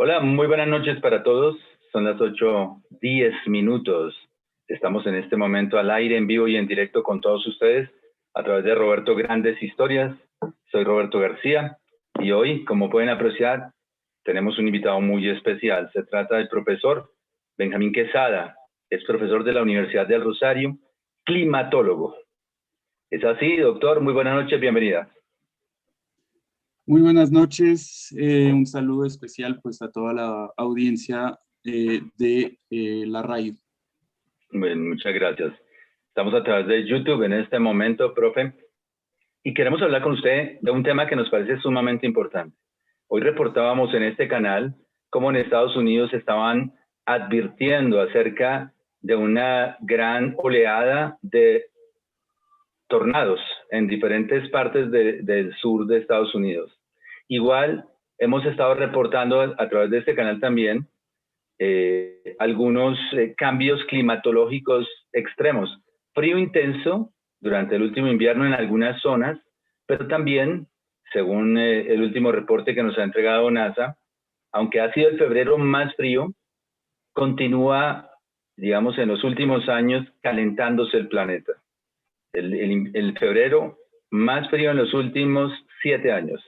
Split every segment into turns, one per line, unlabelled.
Hola, muy buenas noches para todos. Son las 8:10. Estamos en este momento al aire, en vivo y en directo con todos ustedes a través de Roberto Grandes Historias. Soy Roberto García y hoy, como pueden apreciar, tenemos un invitado muy especial. Se trata del profesor Benjamín Quesada. Es profesor de la Universidad del Rosario, climatólogo. ¿Es así, doctor? Muy buenas noches, bienvenida.
Muy buenas noches, un saludo especial pues a toda la audiencia de la radio.
Bueno, muchas gracias. Estamos a través de YouTube en este momento, profe, y queremos hablar con usted de un tema que nos parece sumamente importante. Hoy reportábamos en este canal cómo en Estados Unidos estaban advirtiendo acerca de una gran oleada de tornados en diferentes partes del sur de Estados Unidos. Igual hemos estado reportando a través de este canal también algunos cambios climatológicos extremos. Frío intenso durante el último invierno en algunas zonas, pero también, según el último reporte que nos ha entregado NASA, aunque ha sido el febrero más frío, continúa, digamos, en los últimos años calentándose el planeta. El febrero más frío en los últimos 7 años.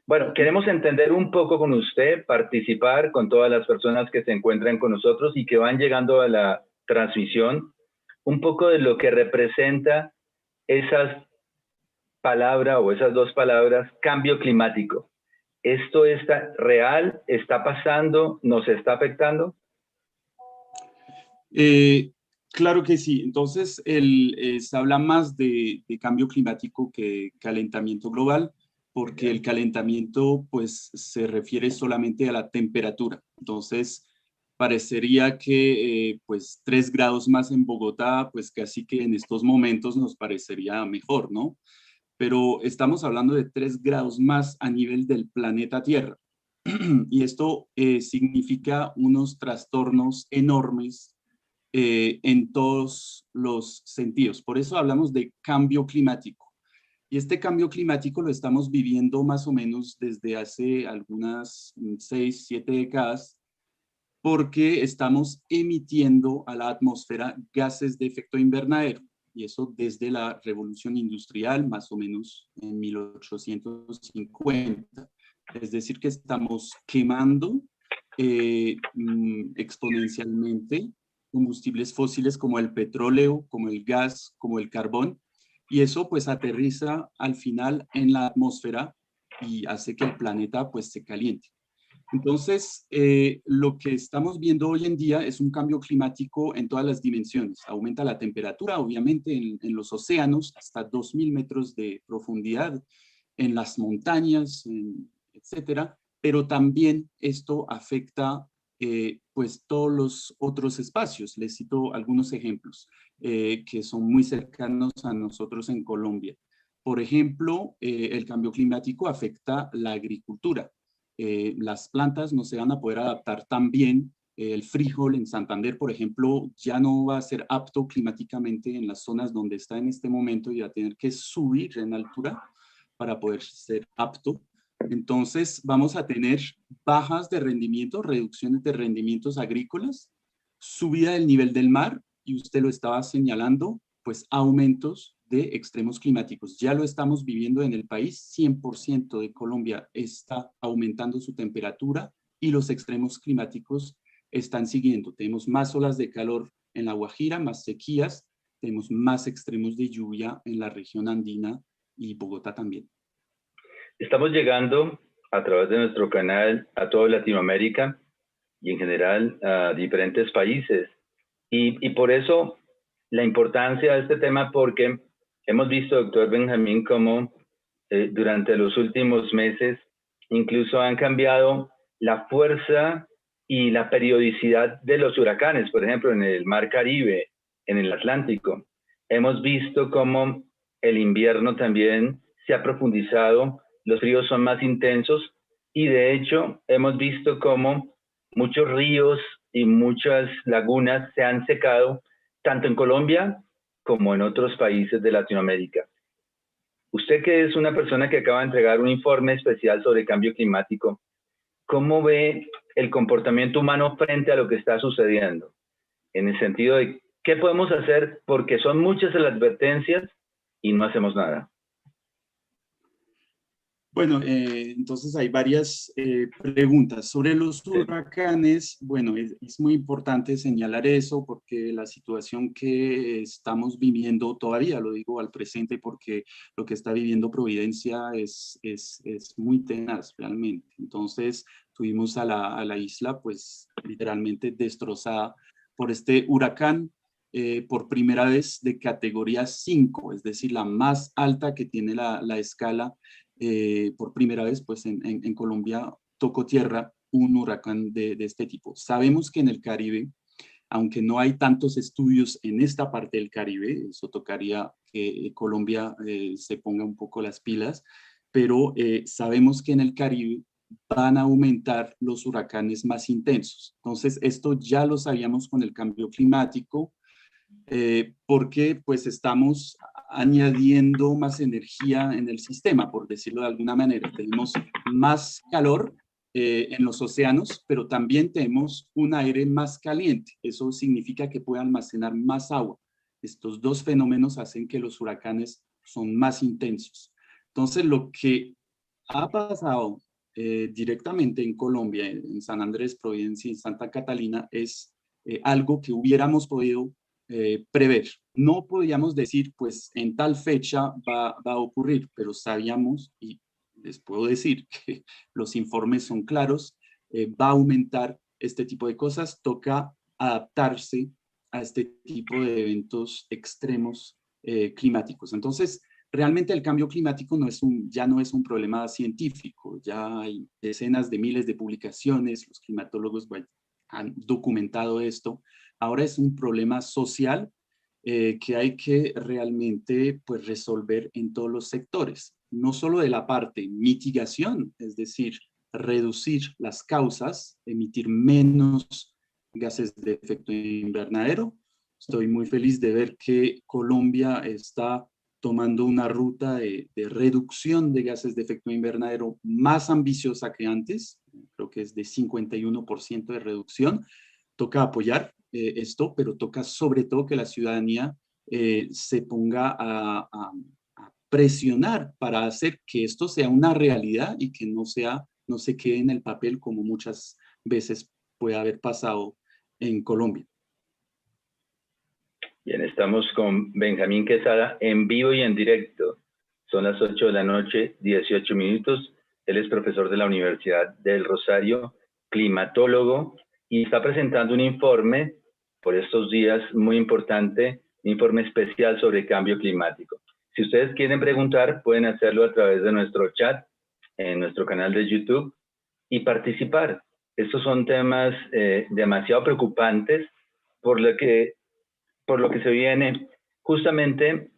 Bueno, queremos entender un poco con usted, participar con todas las personas que se encuentran con nosotros y que van llegando a la transmisión, un poco de lo que representa esas palabras o esas dos palabras, cambio climático. ¿Esto está real? ¿Está pasando? ¿Nos está afectando?
Claro que sí. Entonces, se habla más de cambio climático que calentamiento global, porque el calentamiento pues se refiere solamente a la temperatura. Entonces, parecería que pues 3 grados más en Bogotá, pues casi que en estos momentos nos parecería mejor, ¿no? Pero estamos hablando de 3 grados más a nivel del planeta Tierra. Y esto significa unos trastornos enormes en todos los sentidos. Por eso hablamos de cambio climático. Y este cambio climático lo estamos viviendo más o menos desde hace algunas 6, 7 décadas, porque estamos emitiendo a la atmósfera gases de efecto invernadero. Y eso desde la revolución industrial, más o menos en 1850. Es decir, que estamos quemando exponencialmente combustibles fósiles como el petróleo, como el gas, como el carbón, y eso pues aterriza al final en la atmósfera y hace que el planeta pues se caliente. Entonces, lo que estamos viendo hoy en día es un cambio climático en todas las dimensiones. Aumenta la temperatura, obviamente, en los océanos hasta 2000 metros de profundidad, en las montañas, etcétera, pero también esto afecta pues todos los otros espacios. Les cito algunos ejemplos que son muy cercanos a nosotros en Colombia. Por ejemplo, el cambio climático afecta la agricultura. Las plantas no se van a poder adaptar tan bien. El frijol en Santander, por ejemplo, ya no va a ser apto climáticamente en las zonas donde está en este momento y va a tener que subir en altura para poder ser apto. Entonces vamos a tener bajas de rendimiento, reducciones de rendimientos agrícolas, subida del nivel del mar, y usted lo estaba señalando, pues aumentos de extremos climáticos. Ya lo estamos viviendo en el país, 100% de Colombia está aumentando su temperatura y los extremos climáticos están siguiendo. Tenemos más olas de calor en La Guajira, más sequías, tenemos más extremos de lluvia en la región andina y Bogotá también.
Estamos llegando a través de nuestro canal a toda Latinoamérica y en general a diferentes países. Y por eso la importancia de este tema, porque hemos visto, doctor Benjamín, cómo durante los últimos meses incluso han cambiado la fuerza y la periodicidad de los huracanes, por ejemplo, en el Mar Caribe, en el Atlántico. Hemos visto cómo el invierno también se ha profundizado, los fríos son más intensos y de hecho hemos visto cómo muchos ríos y muchas lagunas se han secado, tanto en Colombia como en otros países de Latinoamérica. Usted, que es una persona que acaba de entregar un informe especial sobre cambio climático, ¿cómo ve el comportamiento humano frente a lo que está sucediendo, en el sentido de qué podemos hacer porque son muchas las advertencias y no hacemos nada.
Bueno, entonces hay varias preguntas. Sobre los huracanes, bueno, es muy importante señalar eso porque la situación que estamos viviendo todavía, lo digo al presente porque lo que está viviendo Providencia es muy tenaz realmente. Entonces tuvimos a la isla pues literalmente destrozada por este huracán. Por primera vez de categoría 5, es decir, la más alta que tiene la escala. Por primera vez pues en Colombia tocó tierra un huracán de este tipo. Sabemos que en el Caribe, aunque no hay tantos estudios en esta parte del Caribe, eso tocaría que Colombia se ponga un poco las pilas, pero sabemos que en el Caribe van a aumentar los huracanes más intensos. Entonces, esto ya lo sabíamos con el cambio climático, porque pues estamos añadiendo más energía en el sistema, por decirlo de alguna manera. Tenemos más calor en los océanos, pero también tenemos un aire más caliente. Eso significa que puede almacenar más agua. Estos dos fenómenos hacen que los huracanes son más intensos. Entonces, lo que ha pasado directamente en Colombia, en San Andrés, Providencia y Santa Catalina, es algo que hubiéramos podido prever. No podíamos decir, pues en tal fecha va a ocurrir, pero sabíamos, y les puedo decir que los informes son claros, va a aumentar este tipo de cosas, toca adaptarse a este tipo de eventos extremos climáticos. Entonces, realmente el cambio climático ya no es un problema científico, ya hay decenas de miles de publicaciones, los climatólogos han documentado esto. Ahora es un problema social que hay que realmente pues, resolver en todos los sectores, no solo de la parte mitigación, es decir, reducir las causas, emitir menos gases de efecto invernadero. Estoy muy feliz de ver que Colombia está tomando una ruta de reducción de gases de efecto invernadero más ambiciosa que antes, creo que es de 51% de reducción. Toca apoyar esto, pero toca sobre todo que la ciudadanía se ponga a presionar para hacer que esto sea una realidad y que no se quede en el papel como muchas veces puede haber pasado en Colombia.
Bien, estamos con Benjamín Quesada en vivo y en directo. Son las 8 de la noche, 18 minutos. Él es profesor de la Universidad del Rosario, climatólogo, y está presentando un informe por estos días muy importante, un informe especial sobre cambio climático. Si ustedes quieren preguntar, pueden hacerlo a través de nuestro chat en nuestro canal de YouTube y participar. Estos son temas demasiado preocupantes por lo que se viene. Justamente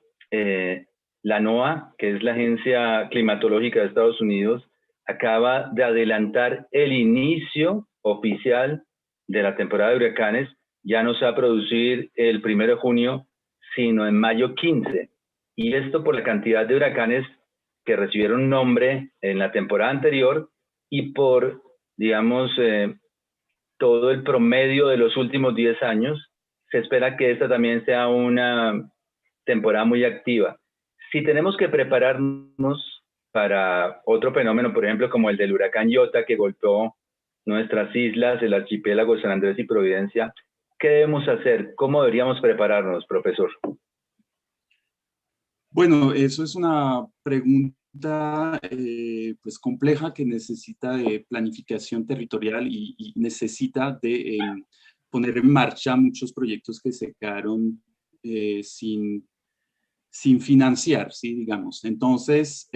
la NOAA, que es la Agencia Climatológica de Estados Unidos, acaba de adelantar el inicio oficial de la temporada de huracanes. Ya no se va a producir el 1 de junio, sino en mayo 15. Y esto por la cantidad de huracanes que recibieron nombre en la temporada anterior y por, digamos, todo el promedio de los últimos 10 años. Se espera que esta también sea una temporada muy activa. Si tenemos que prepararnos para otro fenómeno, por ejemplo, como el del huracán Iota que golpeó nuestras islas, el archipiélago de San Andrés y Providencia, ¿qué debemos hacer? ¿Cómo deberíamos prepararnos, profesor?
Bueno, eso es una pregunta pues compleja que necesita de planificación territorial y necesita de poner en marcha muchos proyectos que se quedaron sin financiar, ¿sí? Digamos. Entonces,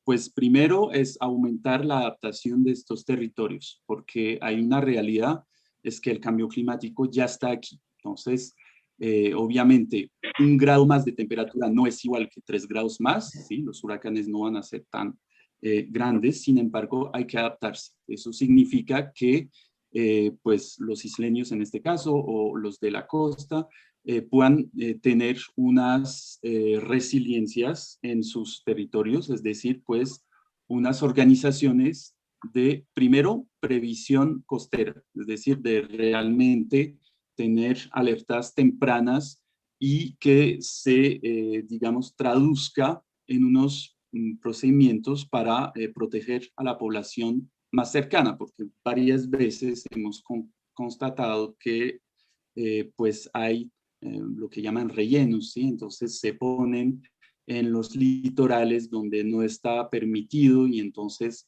pues primero es aumentar la adaptación de estos territorios, porque hay una realidad, es que el cambio climático ya está aquí. Entonces, obviamente, 1 grado más de temperatura no es igual que 3 grados más, ¿sí? Los huracanes no van a ser tan grandes, sin embargo, hay que adaptarse. Eso significa que pues los isleños en este caso, o los de la costa, puedan tener unas resiliencias en sus territorios, es decir, pues unas organizaciones de, primero, previsión costera, es decir, de realmente tener alertas tempranas y que se, digamos, traduzca en unos procedimientos para proteger a la población más cercana, porque varias veces hemos constatado que pues hay lo que llaman rellenos, ¿sí? Entonces se ponen en los litorales donde no está permitido y entonces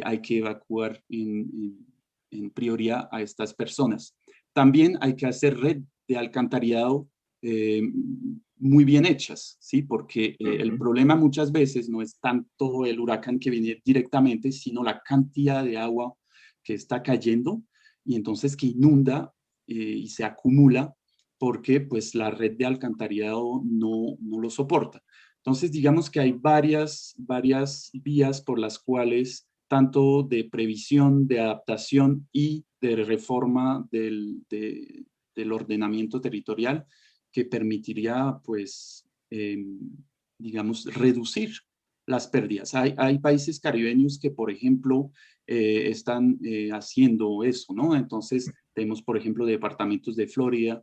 hay que evacuar en prioridad a estas personas. También hay que hacer red de alcantarillado eh, muy bien hechas, ¿sí? Porque el problema muchas veces no es tanto el huracán que viene directamente, sino la cantidad de agua que está cayendo y entonces que inunda y se acumula porque pues la red de alcantarillado no lo soporta. Entonces digamos que hay varias vías por las cuales tanto de previsión, de adaptación y de reforma del ordenamiento territorial que permitiría, pues, digamos, reducir las pérdidas. Hay países caribeños que, por ejemplo, están haciendo eso, ¿no? Entonces, tenemos, por ejemplo, departamentos de Florida,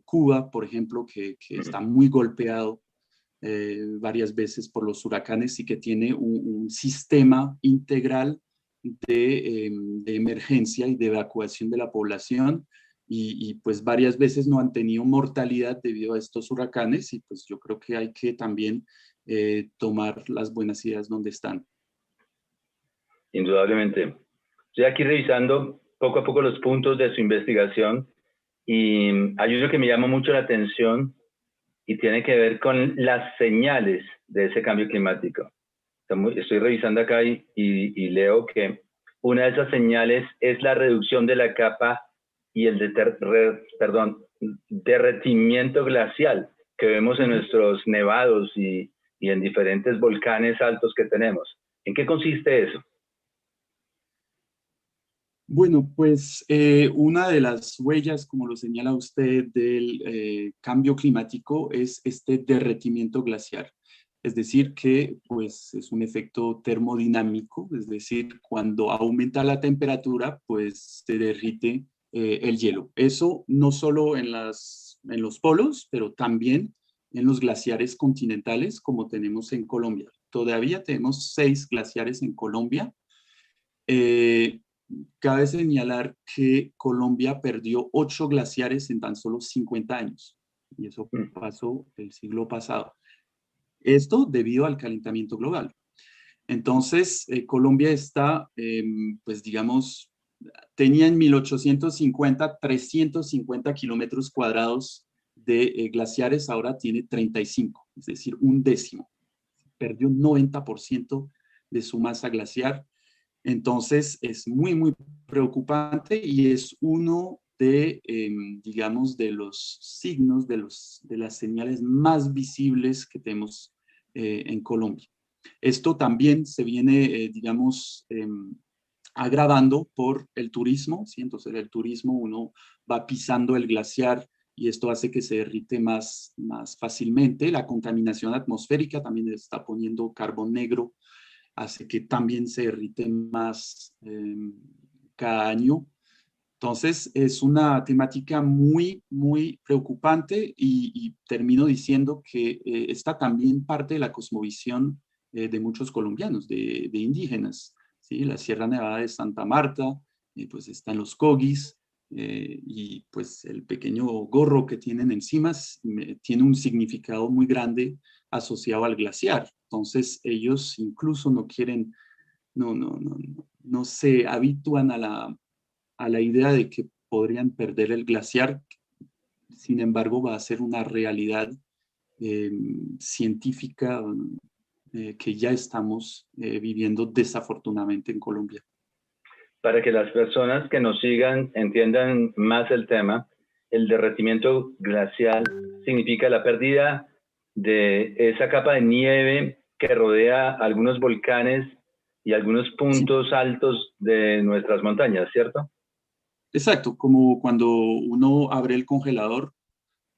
Cuba, por ejemplo, que está muy golpeado varias veces por los huracanes y que tiene un sistema integral de emergencia y de evacuación de la población y pues varias veces no han tenido mortalidad debido a estos huracanes y pues yo creo que hay que también tomar las buenas ideas donde están.
Indudablemente. Estoy aquí revisando poco a poco los puntos de su investigación y hay uno que me llama mucho la atención y tiene que ver con las señales de ese cambio climático. Estoy revisando acá y leo que una de esas señales es la reducción de la capa y el derretimiento glacial que vemos en nuestros nevados y en diferentes volcanes altos que tenemos. ¿En qué consiste eso?
Bueno, pues una de las huellas, como lo señala usted, del cambio climático es este derretimiento glaciar. Es decir, que pues, es un efecto termodinámico, es decir, cuando aumenta la temperatura, pues se derrite el hielo. Eso no solo en los polos, pero también en los glaciares continentales, como tenemos en Colombia. Todavía tenemos 6 glaciares en Colombia. Eh, Cabe señalar que Colombia perdió 8 glaciares en tan solo 50 años, y eso pasó el siglo pasado. Esto debido al calentamiento global. Entonces, Colombia está, pues digamos, tenía en 1850 350 kilómetros cuadrados de glaciares, ahora tiene 35, es decir, un décimo. Perdió un 90% de su masa glaciar. Entonces es muy preocupante y es uno de, digamos, de los signos, de las señales más visibles que tenemos en Colombia. Esto también se viene, digamos, agravando por el turismo, ¿sí? Entonces el turismo uno va pisando el glaciar y esto hace que se derrite más fácilmente. La contaminación atmosférica también está poniendo carbón negro, hace que también se derrite más cada año. Entonces, es una temática muy preocupante y termino diciendo que está también parte de la cosmovisión de muchos colombianos, de indígenas, ¿sí? La Sierra Nevada de Santa Marta, pues están los cogis, y pues el pequeño gorro que tienen encima tiene un significado muy grande asociado al glaciar. Entonces, ellos incluso no quieren, no se habitúan a la idea de que podrían perder el glaciar. Sin embargo, va a ser una realidad eh, científica que ya estamos viviendo desafortunadamente en Colombia.
Para que las personas que nos sigan entiendan más el tema, el derretimiento glacial significa la pérdida de esa capa de nieve que rodea algunos volcanes y algunos
Sí,
puntos altos de nuestras montañas, ¿cierto?
exacto, como cuando uno abre el congelador,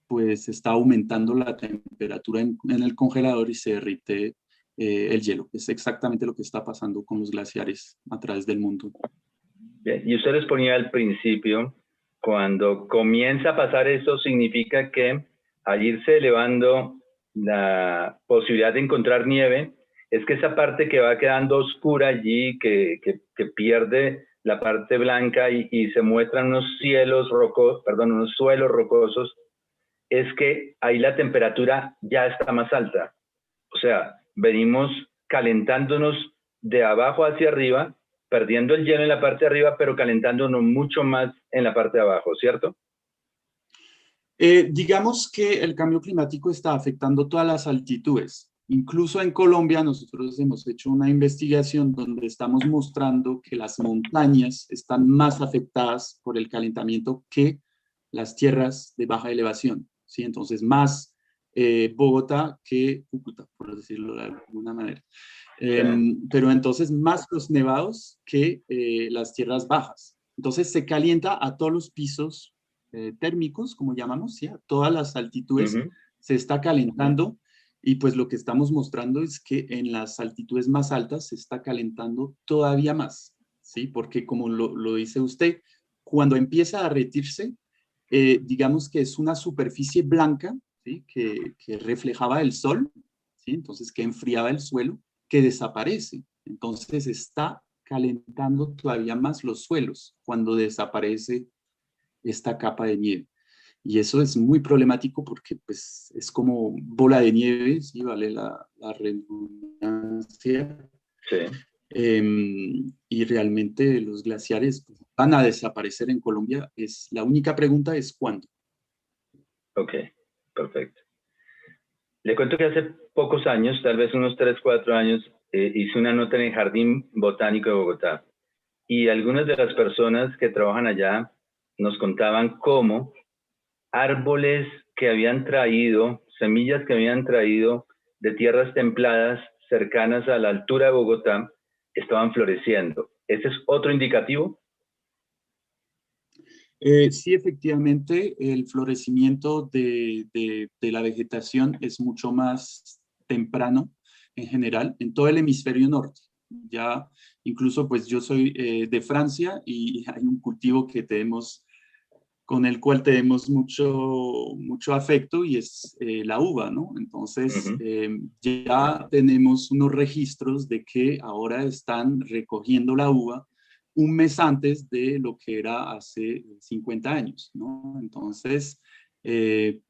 pues está aumentando la temperatura en el congelador y se derrite el hielo. Es exactamente lo que está pasando con los glaciares a través del mundo.
Bien, y usted les ponía al principio, cuando comienza a pasar eso, significa que al irse elevando la posibilidad de encontrar nieve, es que esa parte que va quedando oscura allí, que pierde la parte blanca y se muestran unos cielos rocosos, perdón, unos suelos rocosos, es que ahí la temperatura ya está más alta. O sea, venimos calentándonos de abajo hacia arriba, perdiendo el hielo en la parte de arriba, pero calentándonos mucho más en la parte de abajo, ¿cierto?
Digamos que el cambio climático está afectando todas las altitudes. Incluso en Colombia nosotros hemos hecho una investigación donde estamos mostrando que las montañas están más afectadas por el calentamiento que las tierras de baja elevación, ¿sí? Entonces más Bogotá que Cúcuta, por decirlo de alguna manera.
Sí.
Pero entonces más los nevados que las tierras bajas. Entonces se calienta a todos los pisos térmicos, como llamamos, ¿sí? A todas las altitudes
Ujú.
se está calentando y pues lo que estamos mostrando es que en las altitudes más altas se está calentando todavía más, ¿sí? Porque como lo dice usted, cuando empieza a derretirse, digamos que es una superficie blanca, ¿sí? Que reflejaba el sol, ¿sí? Entonces que enfriaba el suelo, que desaparece. Entonces está calentando todavía más los suelos cuando desaparece esta capa de nieve. Y eso es muy problemático porque pues, es como bola de nieve, ¿sí? Vale la redundancia.
Sí,
Y realmente los glaciares pues, van a desaparecer en Colombia. La única pregunta es ¿cuándo?
ok, perfecto. Le cuento que hace pocos años, tal vez unos 3, 4 años, hice una nota en el Jardín Botánico de Bogotá y algunas de las personas que trabajan allá nos contaban cómo árboles que habían traído, semillas que habían traído de tierras templadas cercanas a la altura de Bogotá, estaban floreciendo. ¿Ese es otro indicativo?
Sí, efectivamente, el florecimiento de la vegetación es mucho más temprano en general en todo el hemisferio norte. Ya incluso pues yo soy de Francia y hay un cultivo que tenemos con el cual tenemos mucho afecto y es la uva, ¿no? Entonces,
Ujú.
ya tenemos unos registros de que ahora están recogiendo la uva un mes antes de lo que era hace 50 años, ¿no? Entonces,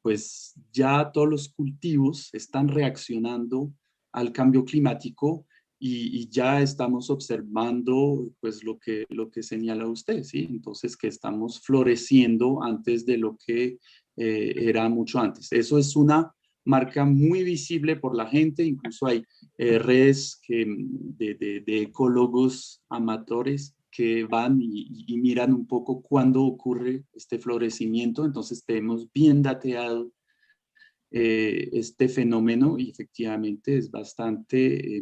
pues ya todos los cultivos están reaccionando al cambio climático y ya estamos observando pues lo que señala usted, ¿sí? Entonces que estamos floreciendo antes de lo que era mucho antes. Eso es una marca muy visible por la gente, incluso hay redes de ecólogos amateurs que van y miran un poco cuándo ocurre este florecimiento, entonces tenemos bien dateado este fenómeno y efectivamente es bastante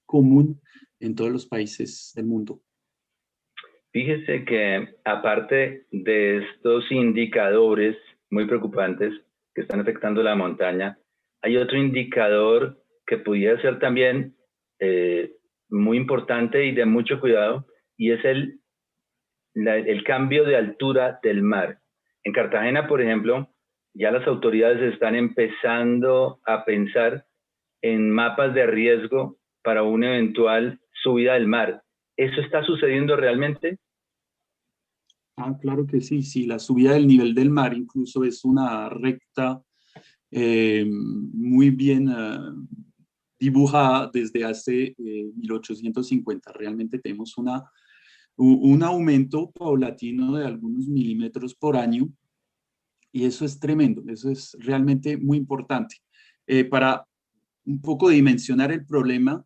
común en todos los países del mundo.
Fíjese que aparte de estos indicadores muy preocupantes que están afectando la montaña, hay otro indicador que pudiera ser también eh, muy importante y de mucho cuidado, y es el cambio de altura del mar. En Cartagena, por ejemplo, ya las autoridades están empezando a pensar en mapas de riesgo para una eventual subida del mar. ¿Eso está sucediendo realmente?
Ah, claro que sí, sí, la subida del nivel del mar incluso es una recta muy bien dibujada desde hace 1850. Realmente tenemos un aumento paulatino de algunos milímetros por año y eso es tremendo, eso es realmente muy importante. Para un poco dimensionar el problema,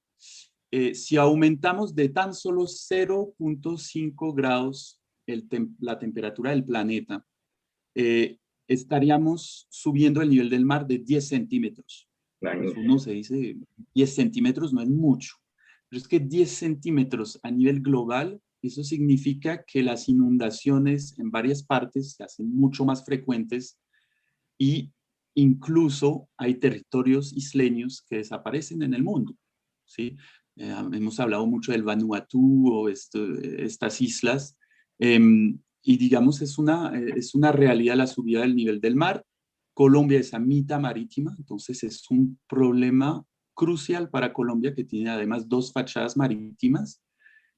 si aumentamos de tan solo 0,5 grados la temperatura del planeta, eh, estaríamos subiendo el nivel del mar de 10 centímetros. Pues
Imagínense.
uno se dice 10 centímetros no es mucho, pero es que 10 centímetros a nivel global, eso significa que las inundaciones en varias partes se hacen mucho más frecuentes y incluso hay territorios isleños que desaparecen en el mundo, ¿sí? Hemos hablado mucho del Vanuatu o estas islas, y digamos es una realidad la subida del nivel del mar. Colombia es a mitad marítima, entonces es un problema crucial para Colombia, que tiene además dos fachadas marítimas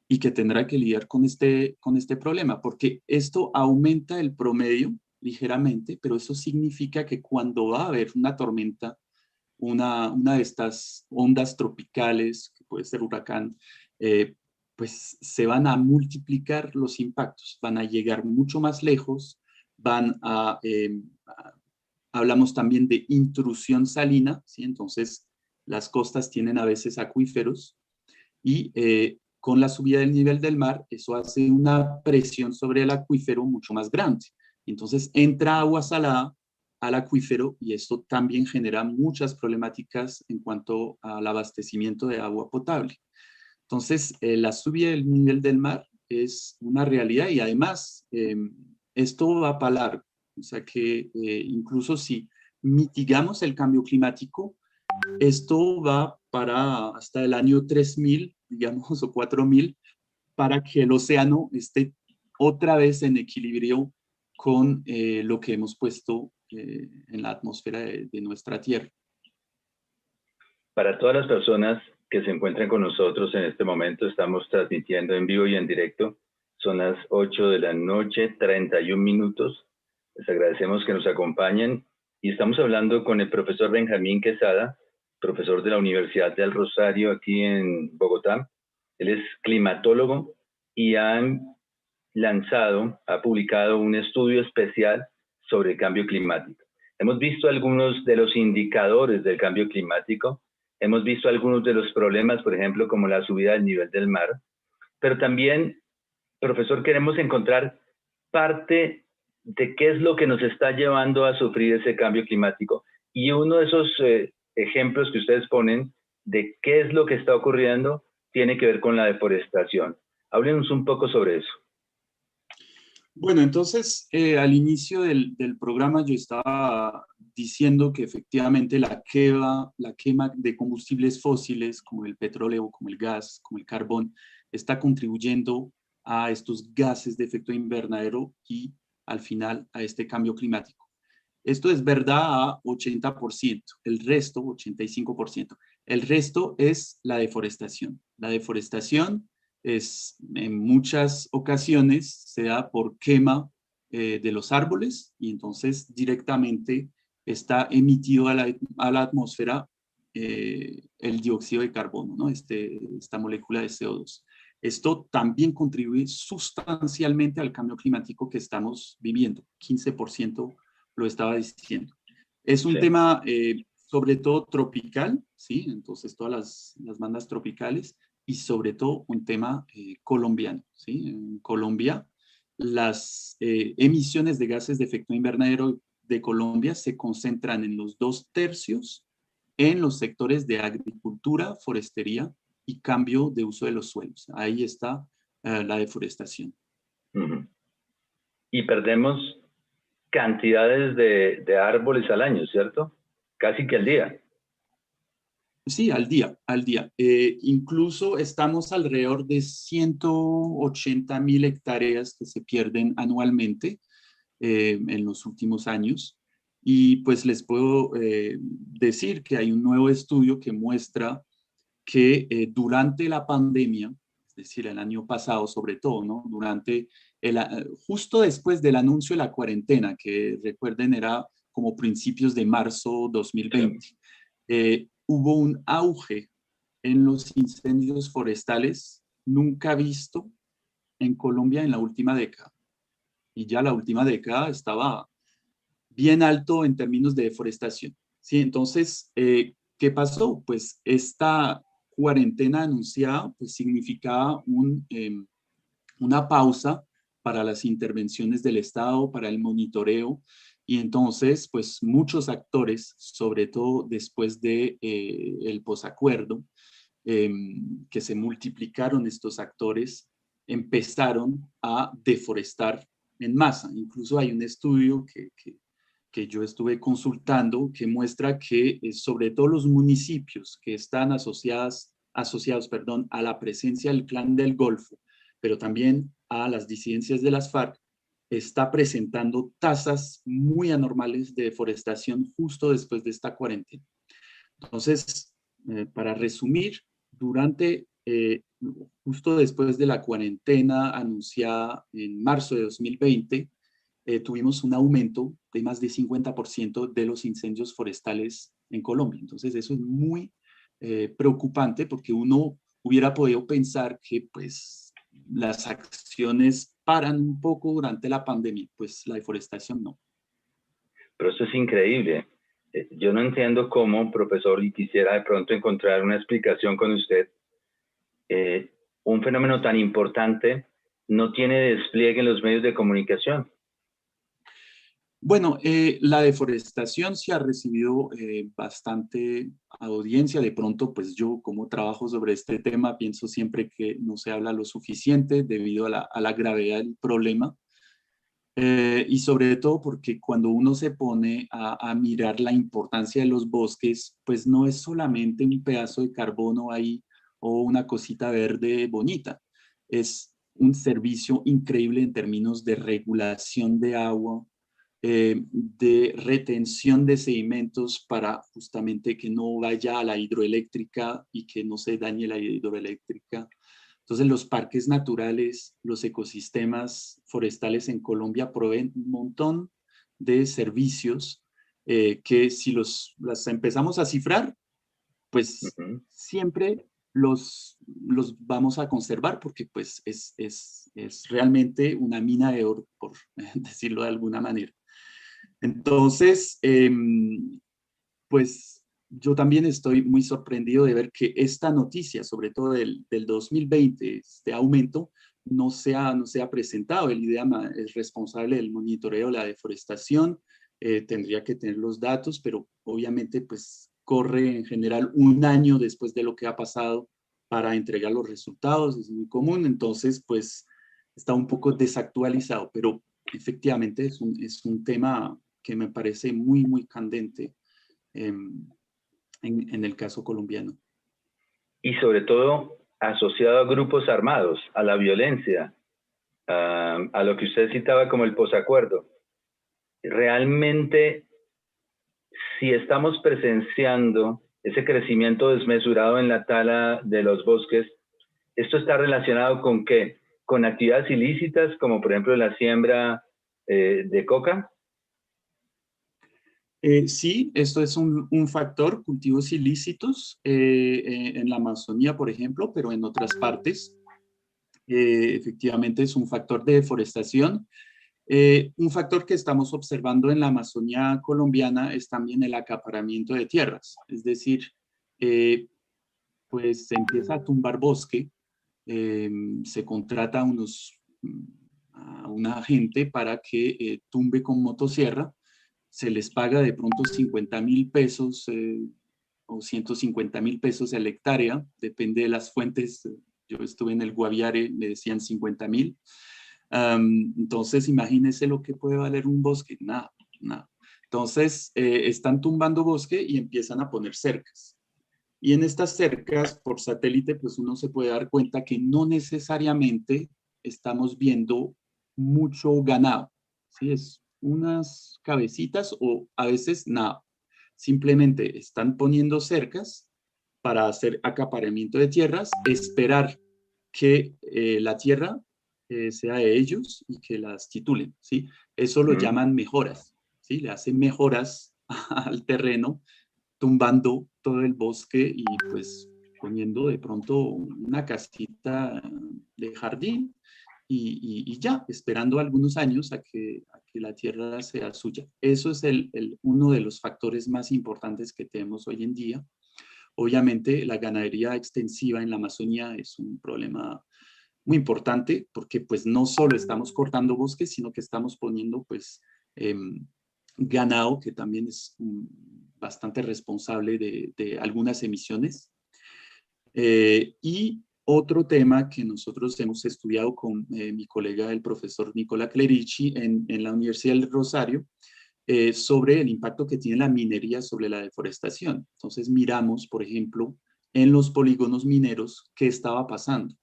y que tendrá que lidiar con este problema, porque esto aumenta el promedio ligeramente, pero eso significa que cuando va a haber una tormenta, una de estas ondas tropicales, que puede ser huracán, eh, pues se van a multiplicar los impactos, van a llegar mucho más lejos, hablamos también de intrusión salina, ¿sí? Entonces las costas tienen a veces acuíferos y con la subida del nivel del mar, eso hace una presión sobre el acuífero mucho más grande. Entonces entra agua salada al acuífero y esto también genera muchas problemáticas en cuanto al abastecimiento de agua potable. Entonces, la subida del nivel del mar es una realidad y además esto va para largo. O sea que incluso si mitigamos el cambio climático, esto va para hasta el año 3000, digamos, o 4000, para que el océano esté otra vez en equilibrio con lo que hemos puesto en la atmósfera de nuestra Tierra.
Para todas las personas que se encuentran con nosotros en este momento, estamos transmitiendo en vivo y en directo. Son las 8 de la noche, 31 minutos. Les agradecemos que nos acompañen y estamos hablando con el profesor Benjamín Quesada, profesor de la Universidad del Rosario aquí en Bogotá. Él es climatólogo y ha publicado un estudio especial sobre el cambio climático. Hemos visto algunos de los indicadores del cambio climático, hemos visto algunos de los problemas, por ejemplo, como la subida del nivel del mar, pero también, profesor, queremos encontrar parte de qué es lo que nos está llevando a sufrir ese cambio climático. Y uno de esos ejemplos que ustedes ponen de qué es lo que está ocurriendo tiene que ver con la deforestación. Háblenos un poco sobre eso.
Bueno, entonces al inicio del programa yo estaba diciendo que efectivamente la quema de combustibles fósiles como el petróleo, como el gas, como el carbón, está contribuyendo a estos gases de efecto invernadero y al final a este cambio climático. Esto es verdad a 80%, el resto, 85%. El resto es la deforestación. La deforestación es, en muchas ocasiones se da por quema de los árboles y entonces directamente está emitido a la atmósfera el dióxido de carbono, ¿no? Esta molécula de CO2. Esto también contribuye sustancialmente al cambio climático que estamos viviendo, 15% lo estaba diciendo. Es un tema sobre todo tropical, ¿sí? Entonces todas las bandas tropicales y sobre todo un tema colombiano, ¿sí? En Colombia las emisiones de gases de efecto invernadero de Colombia se concentran en los 2/3 en los sectores de agricultura, forestería y cambio de uso de los suelos. Ahí está la deforestación.
Uh-huh. Y perdemos cantidades de árboles al año, ¿cierto? Casi que al día.
Sí, al día, al día. Incluso estamos alrededor de 180.000 hectáreas que se pierden anualmente en los últimos años. Y pues les puedo decir que hay un nuevo estudio que muestra que durante la pandemia, es decir, el año pasado sobre todo, ¿no? Justo después del anuncio de la cuarentena, que recuerden era como principios de marzo 2020, hubo un auge en los incendios forestales nunca visto en Colombia en la última década. Y ya la última década estaba bien alto en términos de deforestación. ¿Sí? Entonces, ¿qué pasó? Pues esta cuarentena anunciada pues, significaba una pausa para las intervenciones del Estado, para el monitoreo, y entonces, pues muchos actores, sobre todo después de el posacuerdo, que se multiplicaron estos actores, empezaron a deforestar en masa. Incluso hay un estudio que que yo estuve consultando que muestra que sobre todo los municipios que están asociados, perdón, a la presencia del Clan del Golfo, pero también a las disidencias de las FARC, está presentando tasas muy anormales de deforestación justo después de esta cuarentena. Entonces, para resumir, justo después de la cuarentena anunciada en marzo de 2020, tuvimos un aumento de más de 50% de los incendios forestales en Colombia. Entonces, eso es muy preocupante porque uno hubiera podido pensar que pues las acciones paran un poco durante la pandemia, pues la deforestación no.
Pero esto es increíble. Yo no entiendo cómo, profesor, y quisiera de pronto encontrar una explicación con usted. Un fenómeno tan importante no tiene despliegue en los medios de comunicación.
Bueno, la deforestación sí ha recibido bastante audiencia. De pronto, pues yo como trabajo sobre este tema, pienso siempre que no se habla lo suficiente debido a la gravedad del problema. Y sobre todo porque cuando uno se pone a mirar la importancia de los bosques, pues no es solamente un pedazo de carbono ahí o una cosita verde bonita. Es un servicio increíble en términos de regulación de agua, de retención de sedimentos para justamente que no vaya a la hidroeléctrica y que no se dañe la hidroeléctrica. Entonces, los parques naturales, los ecosistemas forestales en Colombia proveen un montón de servicios que si las empezamos a cifrar, pues siempre los vamos a conservar porque pues es realmente una mina de oro, por decirlo de alguna manera. Entonces, pues yo también estoy muy sorprendido de ver que esta noticia, sobre todo del 2020, este aumento, no se ha presentado. El IDEAM es responsable del monitoreo de la deforestación, tendría que tener los datos, pero obviamente pues corre en general un año después de lo que ha pasado para entregar los resultados, es muy común, entonces pues está un poco desactualizado, pero efectivamente es un tema que me parece muy, muy candente en el caso colombiano.
Y sobre todo asociado a grupos armados, a la violencia, a lo que usted citaba como el posacuerdo. Realmente, si estamos presenciando ese crecimiento desmesurado en la tala de los bosques, ¿esto está relacionado con qué? ¿Con actividades ilícitas, como por ejemplo la siembra de coca?
Sí, esto es un factor, cultivos ilícitos en la Amazonía, por ejemplo, pero en otras partes efectivamente es un factor de deforestación. Un factor que estamos observando en la Amazonía colombiana es también el acaparamiento de tierras, es decir, pues se empieza a tumbar bosque, se contrata a una gente para que tumbe con motosierra, se les paga de pronto 50.000 pesos o 150.000 pesos a la hectárea, depende de las fuentes. Yo estuve en el Guaviare, me decían 50.000. Entonces, imagínense lo que puede valer un bosque, nada, nada. Entonces, están tumbando bosque y empiezan a poner cercas. Y en estas cercas por satélite, pues uno se puede dar cuenta que no necesariamente estamos viendo mucho ganado, ¿sí? Es unas cabecitas o a veces nada. Simplemente están poniendo cercas para hacer acaparamiento de tierras, esperar que la tierra sea de ellos y que las titulen, ¿sí? Eso lo llaman mejoras, ¿sí? Le hacen mejoras al terreno tumbando todo el bosque y pues poniendo de pronto una casita de jardín y ya, esperando algunos años a que la tierra sea suya. Eso es uno de los factores más importantes que tenemos hoy en día. Obviamente la ganadería extensiva en la Amazonía es un problema muy importante porque pues no solo estamos cortando bosques, sino que estamos poniendo pues ganado que también es bastante responsable de algunas emisiones. Y otro tema que nosotros hemos estudiado con mi colega, el profesor Nicola Clerici, en la Universidad del Rosario, sobre el impacto que tiene la minería sobre la deforestación. Entonces miramos, por ejemplo, en los polígonos mineros qué estaba pasando.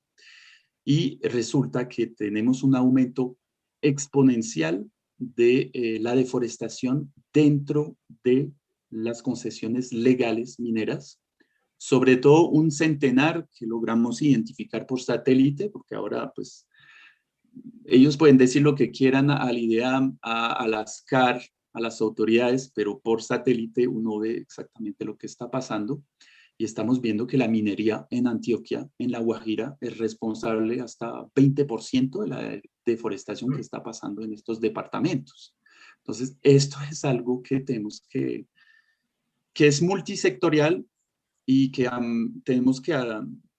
Y resulta que tenemos un aumento exponencial de la deforestación dentro de las concesiones legales mineras, sobre todo un centenar que logramos identificar por satélite, porque ahora pues ellos pueden decir lo que quieran al IDEAM, a las CAR, a las autoridades, pero por satélite uno ve exactamente lo que está pasando y estamos viendo que la minería en Antioquia, en La Guajira, es responsable hasta 20% de la deforestación que está pasando en estos departamentos. Entonces, esto es algo que tenemos que es multisectorial y que tenemos que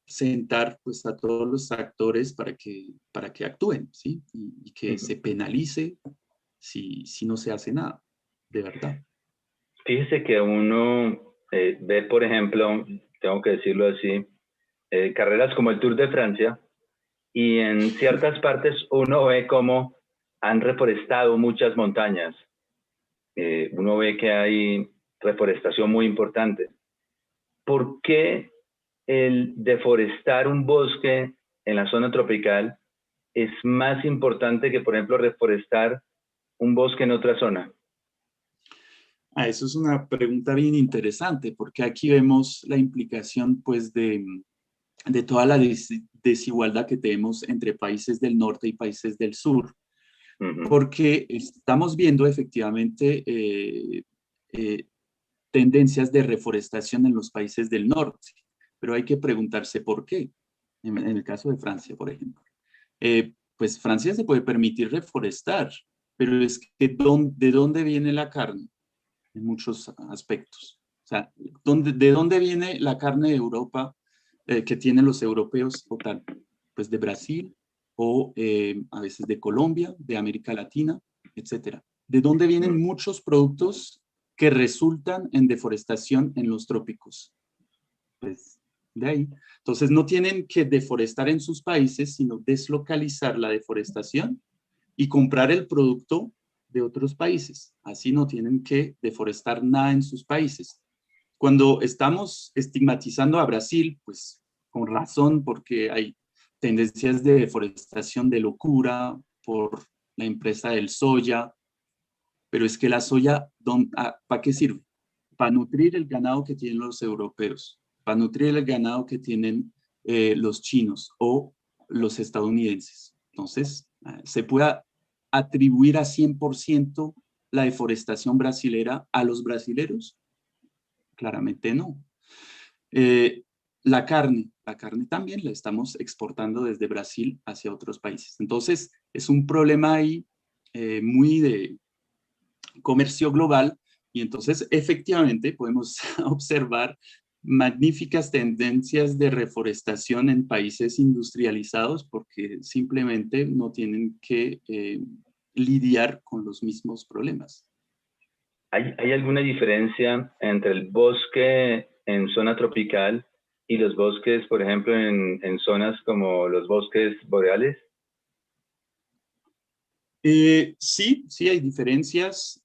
sentar pues, a todos los actores para que actúen, ¿sí? Y que se penalice si no se hace nada, de verdad.
Fíjese que uno ve, por ejemplo, tengo que decirlo así, carreras como el Tour de Francia, y en ciertas partes uno ve cómo han reforestado muchas montañas. Uno ve que hay reforestación muy importante. ¿Por qué el deforestar un bosque en la zona tropical es más importante que, por ejemplo, reforestar un bosque en otra zona?
Eso es una pregunta bien interesante, porque aquí vemos la implicación pues, de toda la desigualdad que tenemos entre países del norte y países del sur, porque estamos viendo efectivamente tendencias de reforestación en los países del norte, pero hay que preguntarse por qué. En el caso de Francia, por ejemplo. Pues Francia se puede permitir reforestar, pero es que ¿de dónde viene la carne? En muchos aspectos. O sea, ¿de dónde viene la carne de Europa que tienen los europeos total? Pues de Brasil o a veces de Colombia, de América Latina, etcétera. ¿De dónde vienen muchos productos que resultan en deforestación en los trópicos? Pues de ahí. Entonces no tienen que deforestar en sus países, sino deslocalizar la deforestación y comprar el producto de otros países. Así no tienen que deforestar nada en sus países. Cuando estamos estigmatizando a Brasil, pues con razón, porque hay tendencias de deforestación de locura por la empresa del soya, pero es que la soya, ¿para qué sirve? Para nutrir el ganado que tienen los europeos, para nutrir el ganado que tienen los chinos o los estadounidenses. Entonces, se puede atribuir a 100% la deforestación brasilera a los brasileros? Claramente no. Eh, la carne también la estamos exportando desde Brasil hacia otros países. Entonces, es un problema ahí muy de comercio global y entonces efectivamente podemos observar magníficas tendencias de reforestación en países industrializados porque simplemente no tienen que lidiar con los mismos problemas.
¿Hay alguna diferencia entre el bosque en zona tropical y los bosques, por ejemplo, en zonas como los bosques boreales?
Sí, sí hay diferencias.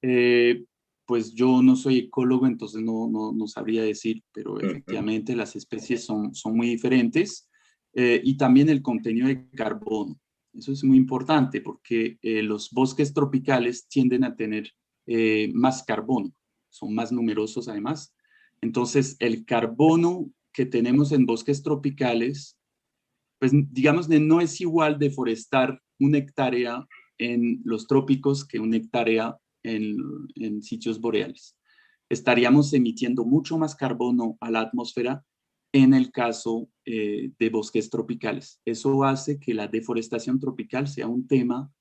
Pues yo no soy ecólogo, entonces no sabría decir, pero efectivamente las especies son muy diferentes. Y también el contenido de carbono. Eso es muy importante porque los bosques tropicales tienden a tener más carbono, son más numerosos además. Entonces, el carbono que tenemos en bosques tropicales, pues digamos, no es igual deforestar una hectárea en los trópicos que una hectárea en sitios boreales. Estaríamos emitiendo mucho más carbono a la atmósfera en el caso de bosques tropicales. Eso hace que la deforestación tropical sea un tema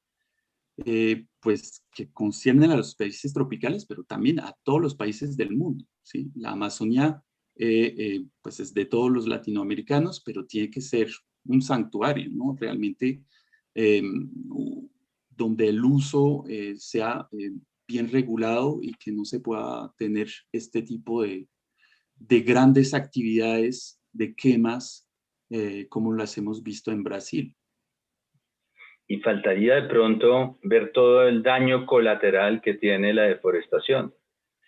pues que concierne a los países tropicales, pero también a todos los países del mundo. ¿Sí? La Amazonía pues es de todos los latinoamericanos, pero tiene que ser un santuario, ¿no? Realmente eh, donde el uso sea bien regulado y que no se pueda tener este tipo de grandes actividades de quemas como las hemos visto en Brasil.
y faltaría de pronto ver todo el daño colateral que tiene la deforestación.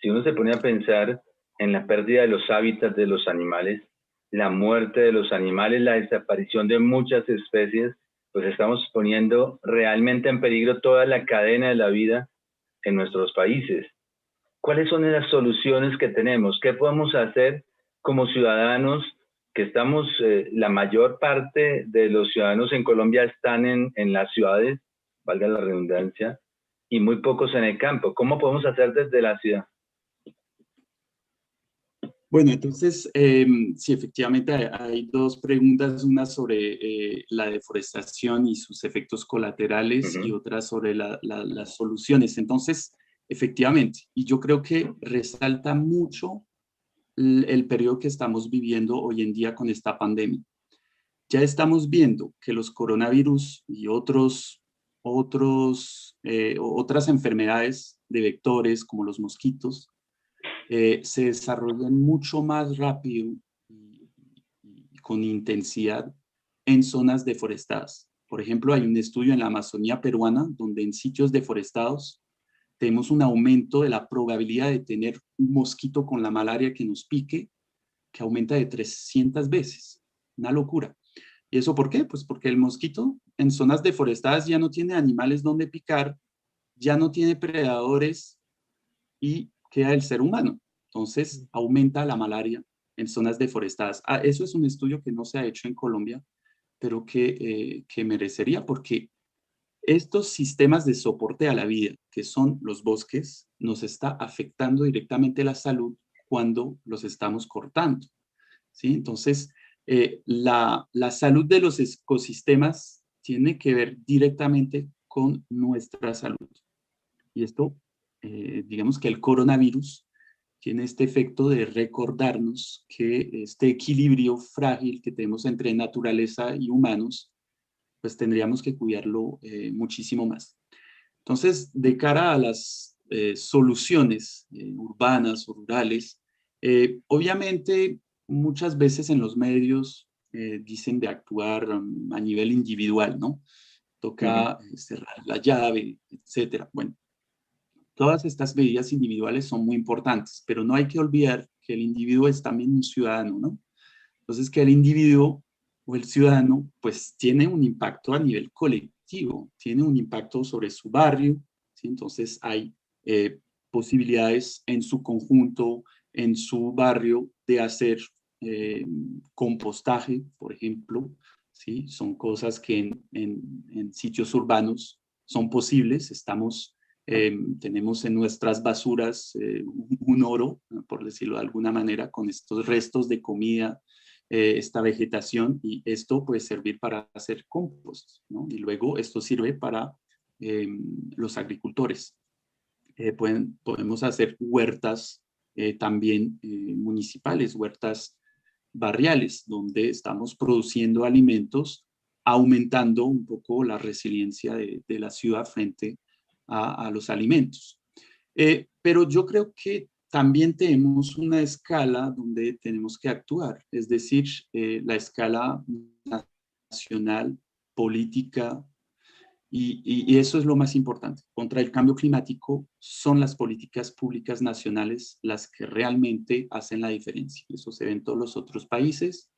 Si uno se pone a pensar en la pérdida de los hábitats de los animales, la muerte de los animales, la desaparición de muchas especies, pues estamos poniendo realmente en peligro toda la cadena de la vida en nuestros países. ¿Cuáles son las soluciones que tenemos? ¿Qué podemos hacer como ciudadanos que estamos, la mayor parte de los ciudadanos en Colombia están en las ciudades, valga la redundancia, y muy pocos en el campo? ¿Cómo podemos hacer desde la ciudad?
Bueno, entonces, sí, efectivamente hay dos preguntas, una sobre la deforestación y sus efectos colaterales y otra sobre las soluciones. Entonces, efectivamente, y yo creo que resalta mucho el periodo que estamos viviendo hoy en día con esta pandemia. Ya estamos viendo que los coronavirus y otras enfermedades de vectores como los mosquitos se desarrollan mucho más rápido y con intensidad en zonas deforestadas. Por ejemplo, hay un estudio en la Amazonía peruana donde en sitios deforestados tenemos un aumento de la probabilidad de tener un mosquito con la malaria que nos pique, que aumenta de 300 veces. Una locura. ¿Y eso por qué? Pues porque el mosquito en zonas deforestadas ya no tiene animales donde picar, ya no tiene predadores y queda el ser humano. Entonces, aumenta la malaria en zonas deforestadas. Eso es un estudio que no se ha hecho en Colombia, pero que merecería, porque estos sistemas de soporte a la vida, que son los bosques, nos está afectando directamente la salud cuando los estamos cortando, ¿sí? Entonces, la salud de los ecosistemas tiene que ver directamente con nuestra salud. Y esto, digamos que el coronavirus tiene este efecto de recordarnos que este equilibrio frágil que tenemos entre naturaleza y humanos, pues tendríamos que cuidarlo muchísimo más. Entonces, de cara a las soluciones urbanas o rurales, obviamente muchas veces en los medios dicen de actuar a nivel individual, ¿no? Toca cerrar la llave, etcétera. Bueno, todas estas medidas individuales son muy importantes, pero no hay que olvidar que el individuo es también un ciudadano, ¿no? Entonces, que el individuo o el ciudadano, pues tiene un impacto a nivel colectivo, tiene un impacto sobre su barrio, ¿sí? Entonces, hay posibilidades en su conjunto, en su barrio, de hacer compostaje, por ejemplo, ¿sí? Son cosas que en sitios urbanos son posibles. Tenemos en nuestras basuras un oro, por decirlo de alguna manera, con estos restos de comida, esta vegetación, y esto puede servir para hacer compost, ¿no? Y luego esto sirve para los agricultores. Podemos hacer huertas también municipales, huertas barriales, donde estamos produciendo alimentos, aumentando un poco la resiliencia de la ciudad frente a los alimentos. Pero yo creo que también tenemos una escala donde tenemos que actuar, es decir, la escala nacional, política, y eso es lo más importante. Contra el cambio climático son las políticas públicas nacionales las que realmente hacen la diferencia. Eso se ve en todos los otros países.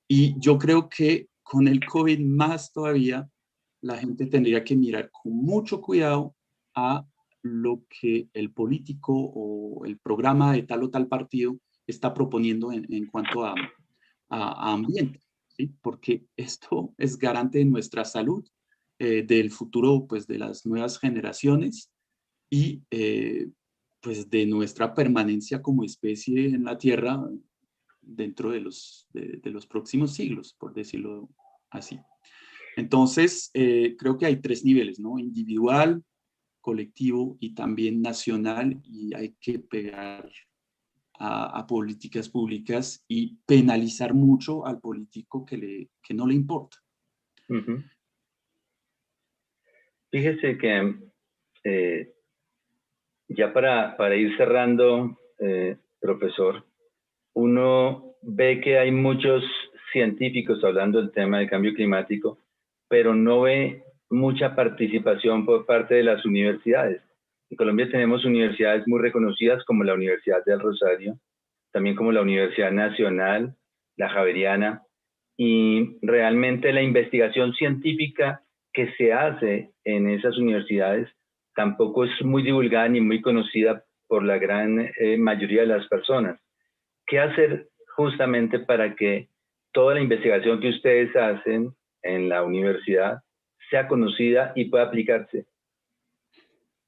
Y yo creo que con el COVID más todavía, la gente tendría que mirar con mucho cuidado a lo que el político o el programa de tal o tal partido está proponiendo en cuanto a ambiente, ¿sí? Porque esto es garante de nuestra salud, del futuro, pues, de las nuevas generaciones y pues de nuestra permanencia como especie en la Tierra dentro de los próximos siglos, por decirlo así. Entonces, creo que hay tres niveles, ¿no? Individual, colectivo y también nacional, y hay que pegar a políticas públicas y penalizar mucho al político que no le importa.
Fíjese que ya para ir cerrando, profesor, uno ve que hay muchos científicos hablando del tema del cambio climático, pero no ve mucha participación por parte de las universidades. En Colombia tenemos universidades muy reconocidas como la Universidad del Rosario, también como la Universidad Nacional, la Javeriana, y realmente la investigación científica que se hace en esas universidades tampoco es muy divulgada ni muy conocida por la gran mayoría de las personas. ¿Qué hacer justamente para que toda la investigación que ustedes hacen en la universidad sea conocida y pueda aplicarse?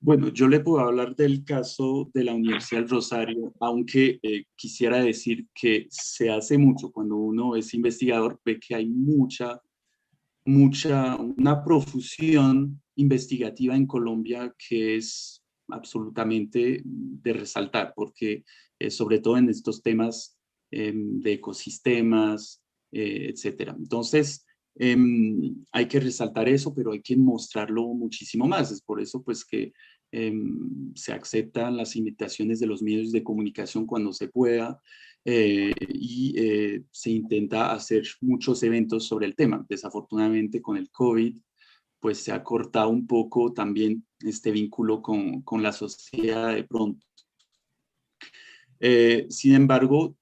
Bueno, yo le puedo hablar del caso de la Universidad del Rosario, aunque quisiera decir que se hace mucho. Cuando uno es investigador, ve que hay una profusión investigativa en Colombia que es absolutamente de resaltar, porque sobre todo en estos temas de ecosistemas, etcétera. Entonces, hay que resaltar eso, pero hay que mostrarlo muchísimo más. Es por eso pues que se aceptan las invitaciones de los medios de comunicación cuando se pueda, y se intenta hacer muchos eventos sobre el tema. Desafortunadamente con el COVID, pues se ha cortado un poco también este vínculo con la sociedad de pronto. Sin embargo,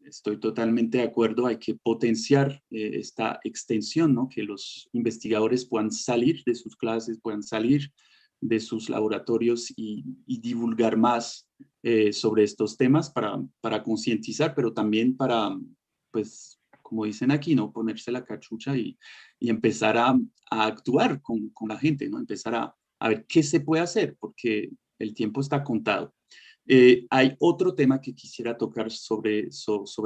estoy totalmente de acuerdo, hay que potenciar esta extensión, ¿no? Que los investigadores puedan salir de sus clases, puedan salir de sus laboratorios y divulgar más sobre estos temas para concientizar, pero también para, pues, como dicen aquí, ¿no? Ponerse la cachucha y empezar a actuar con la gente, ¿no? Empezar a ver qué se puede hacer, porque el tiempo está contado. Hay otro tema que quisiera tocar sobre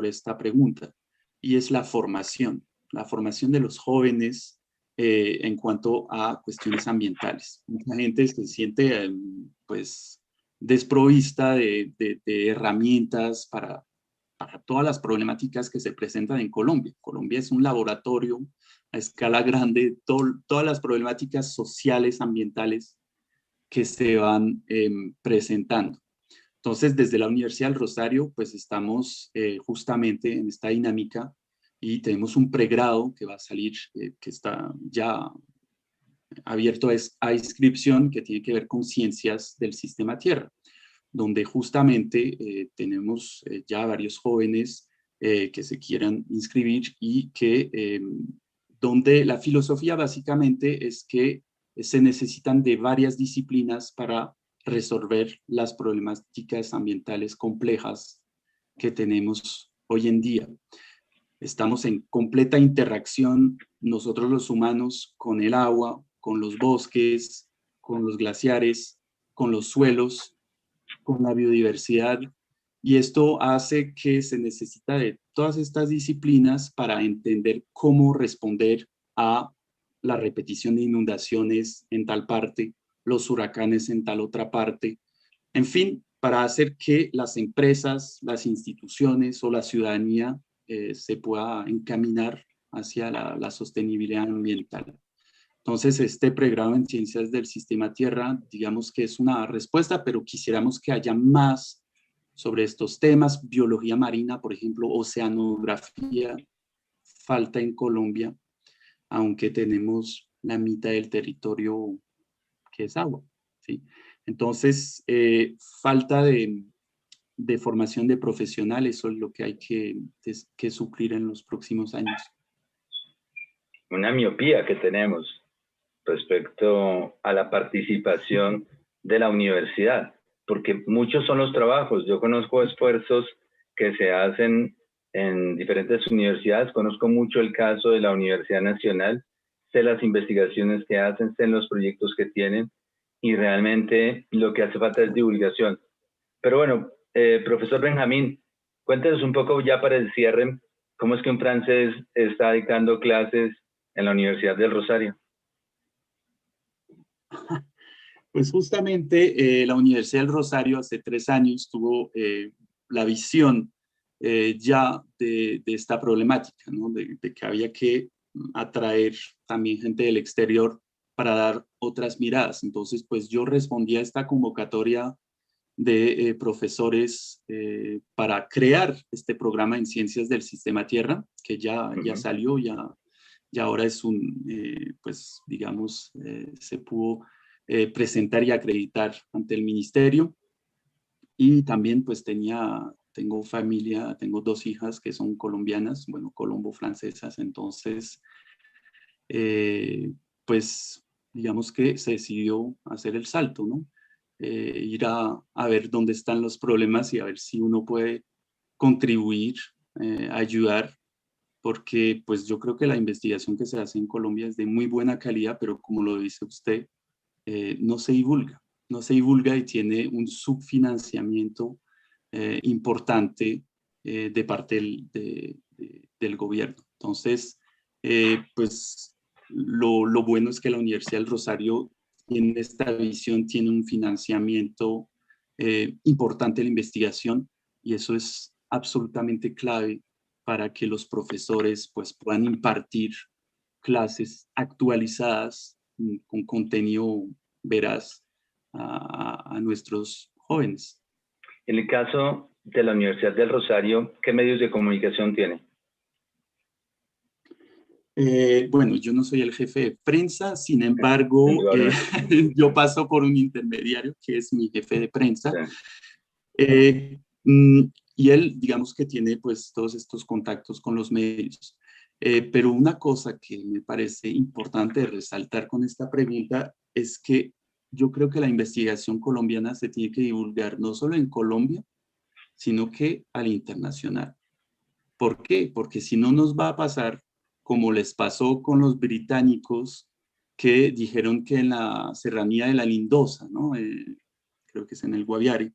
esta pregunta, y es la formación de los jóvenes en cuanto a cuestiones ambientales. Mucha gente se siente pues desprovista de herramientas para todas las problemáticas que se presentan en Colombia. Colombia es un laboratorio a escala grande, todas las problemáticas sociales, ambientales que se van presentando. Entonces, desde la Universidad del Rosario, pues estamos justamente en esta dinámica y tenemos un pregrado que va a salir, que está ya abierto a inscripción, que tiene que ver con ciencias del sistema Tierra, donde justamente tenemos ya varios jóvenes que se quieran inscribir y donde la filosofía básicamente es que se necesitan de varias disciplinas para resolver las problemáticas ambientales complejas que tenemos hoy en día. Estamos en completa interacción nosotros los humanos con el agua, con los bosques, con los glaciares, con los suelos, con la biodiversidad, y esto hace que se necesita de todas estas disciplinas para entender cómo responder a la repetición de inundaciones en tal parte, los huracanes en tal otra parte, en fin, para hacer que las empresas, las instituciones o la ciudadanía se pueda encaminar hacia la sostenibilidad ambiental. Entonces, este pregrado en Ciencias del Sistema Tierra, digamos que es una respuesta, pero quisiéramos que haya más sobre estos temas. Biología marina, por ejemplo, oceanografía, falta en Colombia, aunque tenemos la mitad del territorio que es agua, ¿sí? Entonces, falta de formación de profesionales, eso es lo que hay que suplir en los próximos años.
Una miopía que tenemos respecto a la participación de la universidad, porque muchos son los trabajos. Yo conozco esfuerzos que se hacen en diferentes universidades, conozco mucho el caso de la Universidad Nacional, sé las investigaciones que hacen, sé los proyectos que tienen, y realmente lo que hace falta es divulgación. Pero bueno, profesor Benjamín, cuéntenos un poco ya para el cierre, ¿cómo es que un francés está dictando clases en la Universidad del Rosario?
Pues justamente la Universidad del Rosario hace 3 años tuvo la visión ya de esta problemática, ¿no? De que había que atraer también gente del exterior para dar otras miradas. Entonces, pues yo respondí a esta convocatoria de profesores para crear este programa en Ciencias del Sistema Tierra, que ya salió, y ahora es pues digamos, se pudo presentar y acreditar ante el ministerio. Y también pues tengo familia, tengo 2 hijas que son colombianas, bueno, colombo-francesas, entonces pues digamos que se decidió hacer el salto, ¿no? Ir a ver dónde están los problemas y a ver si uno puede contribuir, ayudar, porque pues yo creo que la investigación que se hace en Colombia es de muy buena calidad, pero como lo dice usted, no se divulga, no se divulga y tiene un subfinanciamiento importante de parte del gobierno. Entonces, pues lo bueno es que la Universidad del Rosario tiene esta visión, tiene un financiamiento importante en la investigación y eso es absolutamente clave para que los profesores pues, puedan impartir clases actualizadas con contenido veraz a nuestros jóvenes.
En el caso de la Universidad del Rosario, ¿qué medios de comunicación tiene?
Bueno, yo no soy el jefe de prensa, sin embargo, yo paso por un intermediario que es mi jefe de prensa. Sí. Y él, digamos que tiene pues todos estos contactos con los medios. Pero una cosa que me parece importante resaltar con esta pregunta es que yo creo que la investigación colombiana se tiene que divulgar no solo en Colombia, sino que al internacional. ¿Por qué? Porque si no nos va a pasar como les pasó con los británicos que dijeron que en la serranía de la Lindosa, ¿no? Creo que es en el Guaviare,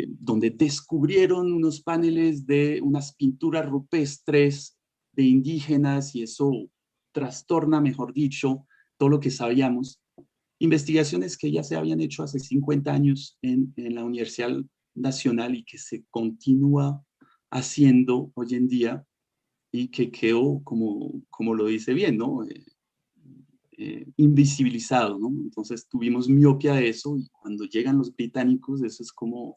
donde descubrieron unos paneles de unas pinturas rupestres de indígenas y eso trastorna, mejor dicho, todo lo que sabíamos. Investigaciones que ya se habían hecho hace 50 años en la Universidad Nacional y que se continúa haciendo hoy en día y que quedó, como lo dice bien, ¿no? Invisibilizado, ¿no? Entonces tuvimos miopia de eso y cuando llegan los británicos, eso es como,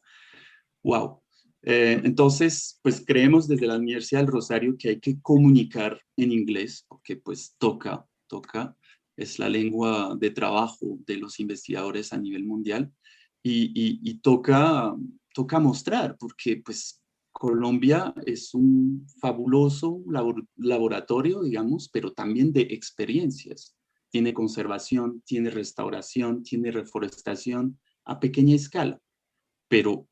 wow. Entonces, pues creemos desde la Universidad del Rosario que hay que comunicar en inglés, porque pues toca, es la lengua de trabajo de los investigadores a nivel mundial y toca mostrar, porque pues Colombia es un fabuloso laboratorio, digamos, pero también de experiencias. Tiene conservación, tiene restauración, tiene reforestación a pequeña escala, pero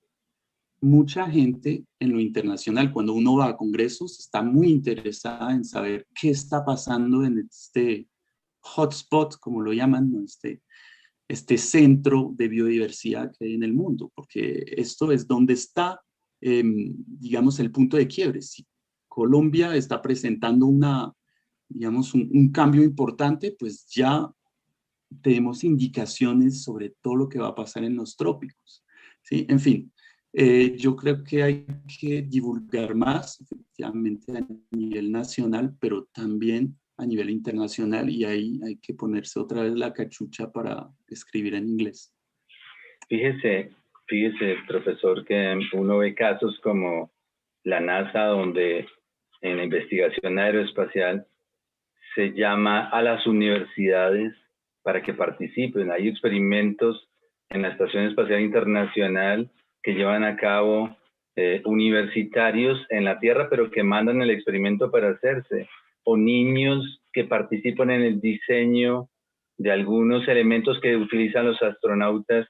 mucha gente en lo internacional, cuando uno va a congresos, está muy interesada en saber qué está pasando en este hotspot, como lo llaman, ¿no? Este centro de biodiversidad que hay en el mundo, porque esto es donde está, digamos, el punto de quiebre. Si Colombia está presentando digamos, un cambio importante, pues ya tenemos indicaciones sobre todo lo que va a pasar en los trópicos, ¿sí? En fin, yo creo que hay que divulgar más, efectivamente, a nivel nacional, pero también a nivel internacional, y ahí hay que ponerse otra vez la cachucha para escribir en inglés.
Fíjese, profesor, que uno ve casos como la NASA, donde en la investigación aeroespacial se llama a las universidades para que participen. Hay experimentos en la Estación Espacial Internacional que llevan a cabo universitarios en la Tierra, pero que mandan el experimento para hacerse, o niños que participan en el diseño de algunos elementos que utilizan los astronautas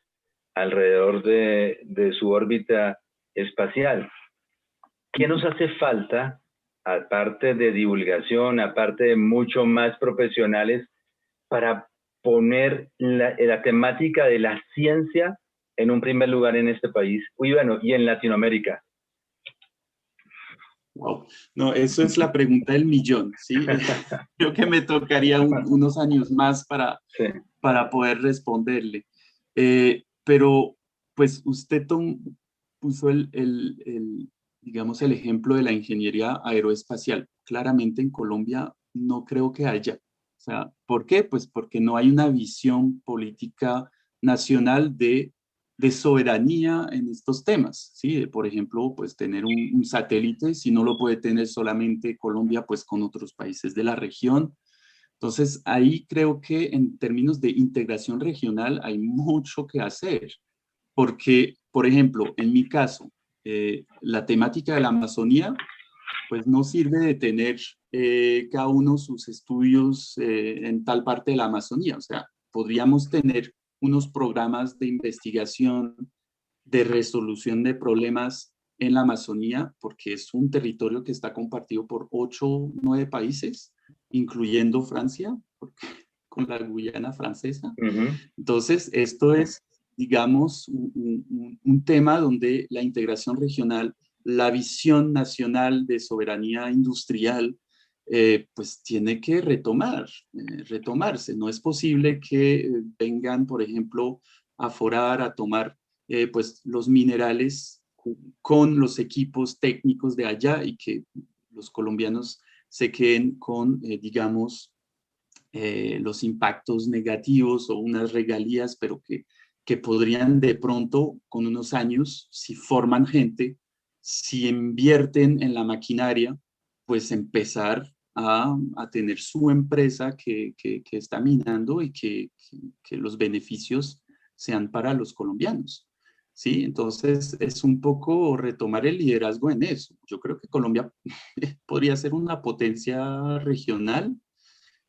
alrededor de su órbita espacial. ¿Qué nos hace falta, aparte de divulgación, aparte de mucho más profesionales, para poner la temática de la ciencia en un primer lugar en este país y en Latinoamérica?
Wow, no, eso es la pregunta del millón, ¿sí? Creo que me tocaría unos años más para poder responderle. Pero, pues, usted puso digamos, el ejemplo de la ingeniería aeroespacial. Claramente en Colombia no creo que haya. O sea, ¿por qué? Pues porque no hay una visión política nacional de de soberanía en estos temas, ¿sí? De, por ejemplo, pues tener un satélite, si no lo puede tener solamente Colombia, pues con otros países de la región. Entonces, ahí creo que en términos de integración regional hay mucho que hacer, porque, por ejemplo, en mi caso, la temática de la Amazonía, pues no sirve de tener cada uno sus estudios en tal parte de la Amazonía. O sea, podríamos tener unos programas de investigación, de resolución de problemas en la Amazonía, porque es un territorio que está compartido por 8, 9 países, incluyendo Francia, con la Guyana francesa.
Ujú.
Entonces, esto es, digamos, un tema donde la integración regional, la visión nacional de soberanía industrial, pues tiene que retomarse. No es posible que vengan, por ejemplo, a forar, a tomar pues los minerales con los equipos técnicos de allá y que los colombianos se queden con, digamos, los impactos negativos o unas regalías, pero que podrían de pronto, con unos años, si forman gente, si invierten en la maquinaria, pues empezar a tener su empresa que está minando y que los beneficios sean para los colombianos. ¿Sí? Entonces es un poco retomar el liderazgo en eso. Yo creo que Colombia podría ser una potencia regional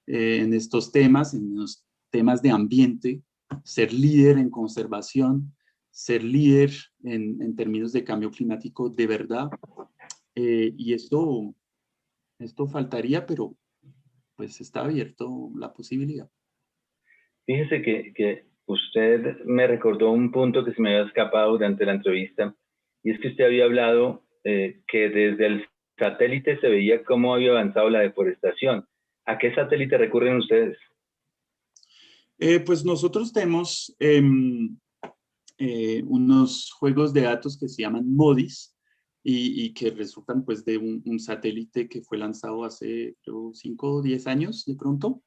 en estos temas, en los temas de ambiente, ser líder en conservación, ser líder en términos de cambio climático de verdad. Y esto faltaría, pero pues está abierto la posibilidad.
Fíjese que usted me recordó un punto que se me había escapado durante la entrevista, y es que usted había hablado que desde el satélite se veía cómo había avanzado la deforestación. ¿A qué satélite recurren ustedes?
Pues nosotros tenemos unos juegos de datos que se llaman MODIS y que resultan pues de un satélite que fue lanzado hace creo, 5 o 10 años de pronto.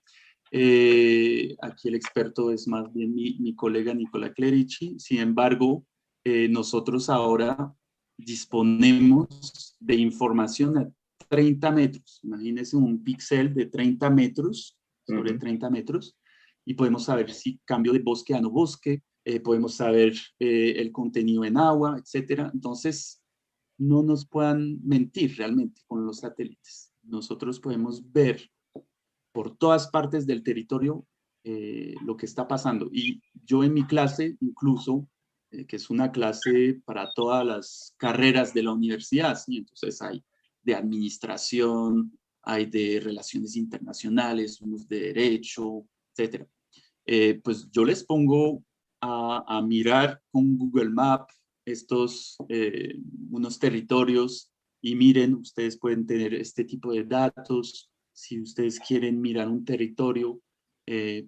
Aquí el experto es más bien mi colega Nicola Clerici. Sin embargo, nosotros ahora disponemos de información a 30 metros. Imagínense un píxel de 30 metros sobre 30 metros y podemos saber si cambio de bosque a no bosque, podemos saber el contenido en agua, etcétera. Entonces, no nos puedan mentir realmente con los satélites. Nosotros podemos ver por todas partes del territorio lo que está pasando. Y yo en mi clase, incluso, que es una clase para todas las carreras de la universidad, ¿sí? Entonces hay de administración, hay de relaciones internacionales, unos de derecho, etcétera. Pues yo les pongo a mirar con Google Maps estos, unos territorios y miren, ustedes pueden tener este tipo de datos si ustedes quieren mirar un territorio,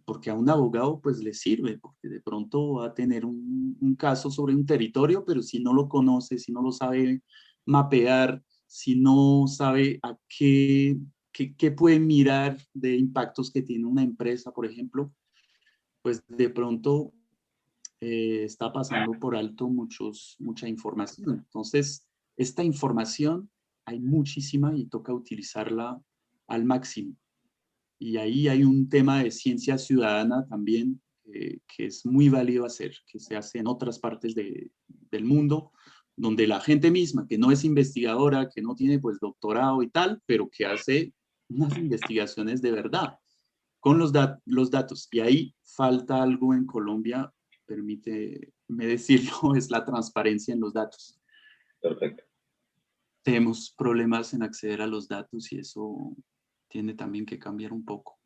porque a un abogado pues le sirve, porque de pronto va a tener un caso sobre un territorio, pero si no lo conoce, si no lo sabe mapear, si no sabe a qué puede mirar de impactos que tiene una empresa, por ejemplo, pues de pronto está pasando por alto mucha información. Entonces, esta información hay muchísima y toca utilizarla al máximo. Y ahí hay un tema de ciencia ciudadana también que es muy válido hacer, que se hace en otras partes del mundo, donde la gente misma, que no es investigadora, que no tiene pues doctorado y tal, pero que hace unas investigaciones de verdad con los datos. Y ahí falta algo en Colombia, permíteme decirlo, es la transparencia en los datos.
Perfecto.
Tenemos problemas en acceder a los datos y eso tiene también que cambiar un poco.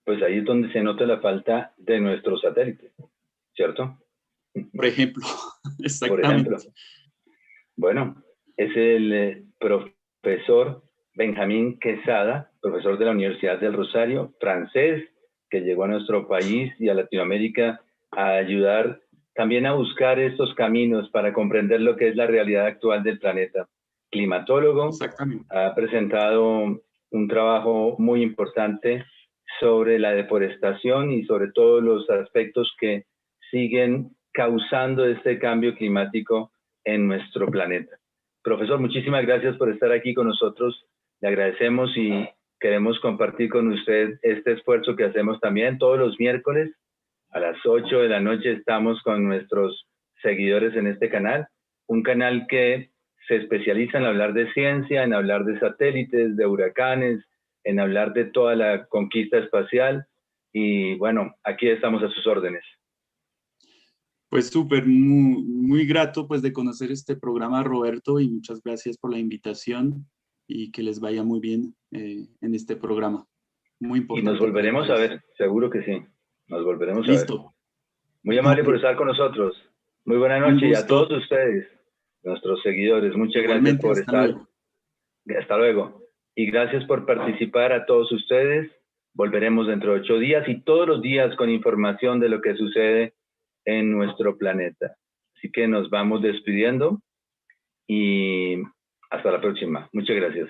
Pues ahí es donde se nota la falta de nuestros satélites, ¿cierto?
Por ejemplo,
Por ejemplo.
exactamente.
Bueno, es el profesor Benjamín Quesada, profesor de la Universidad del Rosario, francés, que llegó a nuestro país y a Latinoamérica a ayudar también a buscar estos caminos para comprender lo que es la realidad actual del planeta. Climatólogo,
Exactamente.
ha presentado un trabajo muy importante sobre la deforestación y sobre todos los aspectos que siguen causando este cambio climático en nuestro planeta. Profesor, muchísimas gracias por estar aquí con nosotros. Le agradecemos y queremos compartir con usted este esfuerzo que hacemos también todos los miércoles a las 8 de la noche. Estamos con nuestros seguidores en este canal, un canal que se especializa en hablar de ciencia, en hablar de satélites, de huracanes, en hablar de toda la conquista espacial. Y bueno, aquí estamos a sus órdenes.
Pues súper, muy, muy grato pues de conocer este programa, Roberto, y muchas gracias por la invitación y que les vaya muy bien en este programa. Muy
Y nos
importante para el
volveremos a
país.
ver, seguro que sí. Nos volveremos a ver.
Listo.
Muy amable por estar con nosotros. Muy buena
Un
noche y a todos
gusto.
ustedes, nuestros seguidores. Muchas gracias
Igualmente,
por
hasta
estar.
luego.
Hasta luego. Y gracias por participar a todos ustedes. Volveremos dentro de 8 días y todos los días con información de lo que sucede en nuestro planeta. Así que nos vamos despidiendo y hasta la próxima. Muchas gracias.